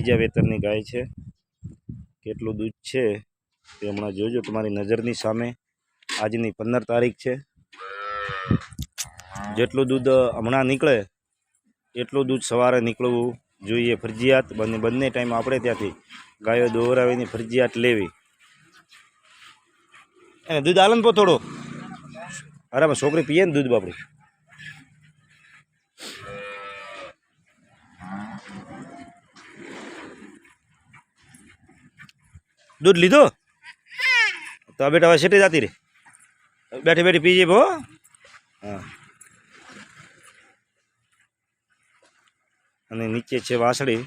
બીજા વેતરની ગાય છે। કેટલું દૂધ છે તે હમણાં જોજો તમારી નજરની સામે। આજની 15 તારીખ છે। જેટલું દૂધ હમણાં નીકળે એટલું દૂધ સવારે નીકળવું જોઈએ ફરજિયાત। બંને ટાઈમ આપણે ત્યાંથી ગાયો દોરાવીને ફરજિયાત લેવી। એને દૂધ આલન પો થોડો, અરે છોકરી પીએ ને દૂધ બાપડી। दूध लीधो तो बेटा हवे सेटे जाती रे, बैठी बैठी पीजे भो। हाँ अने नीचे छे वासड़ी।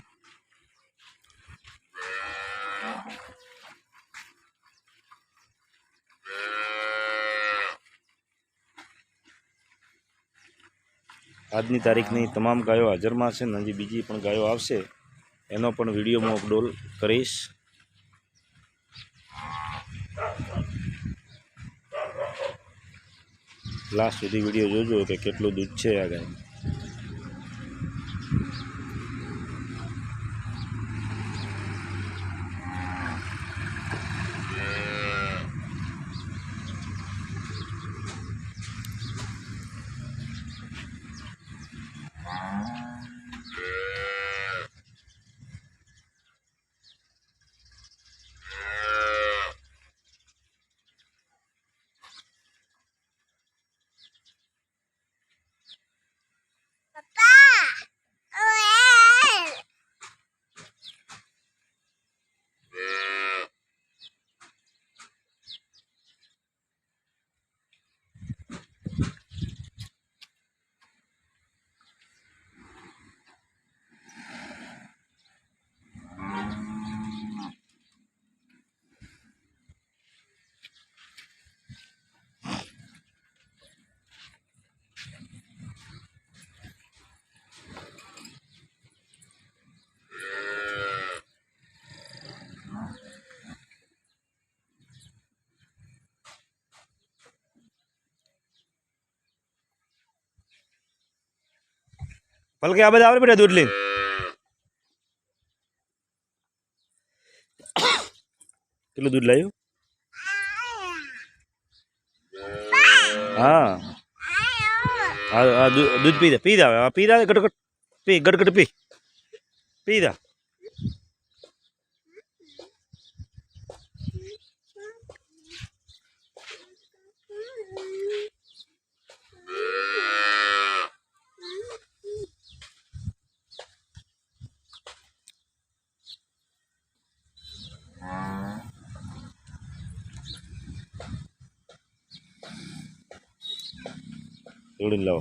આજની તારીખની તમામ ગાયો હાજરમાં છે ને હજી બીજી પણ ગાયો આવશે એનો પણ વિડીયો હું અપલોડ કરીશ। લાસ્ટ સુધી વિડીયો જોજો કે કેટલું દૂધ છે આ ગાય। पल के आ बजा बेटा दूध ले किलो दूध लायो। हाँ दूध पी पी पी गटगट पी गटगट पी पी दा। जोड़ी लाओ।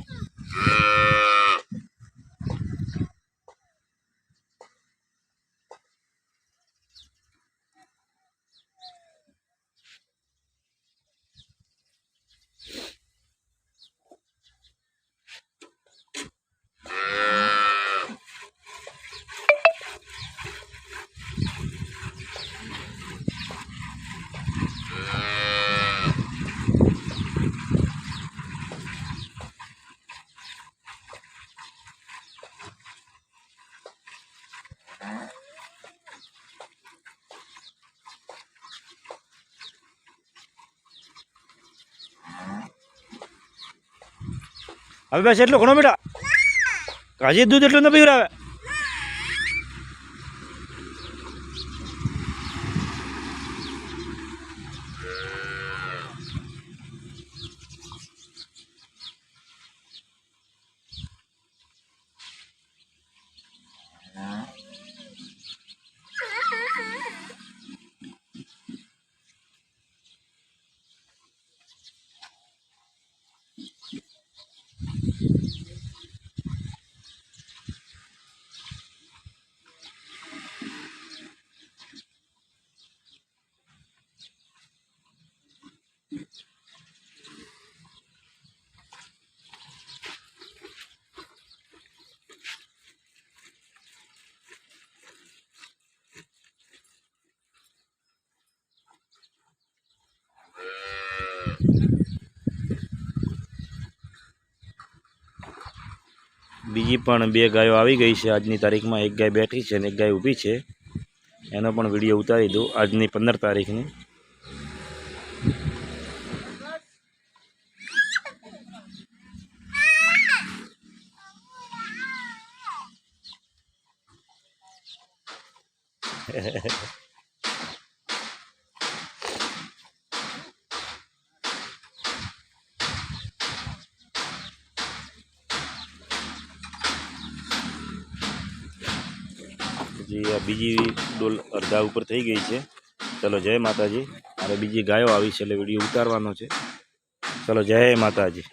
હવે બસ એટલું ઘણો બેટા, હજી દૂધ એટલું ન પીવડાવે। બીજી પણ 2 ગાયો આવી ગઈ છે આજની તારીખમાં. એક ગાય બેઠી છે અને એક ગાય ઊભી છે. એનો પણ વિડીયો ઉતારી દઉં આજની 15 તારીખની. હજી આ બીજી ડોલ અડધા ઉપર થઈ ગઈ છે. ચલો જય માતાજી. મારે બીજી ગાયો આવી છે એટલે વિડીયો ઉતારવાનો છે. ચલો જય માતાજી.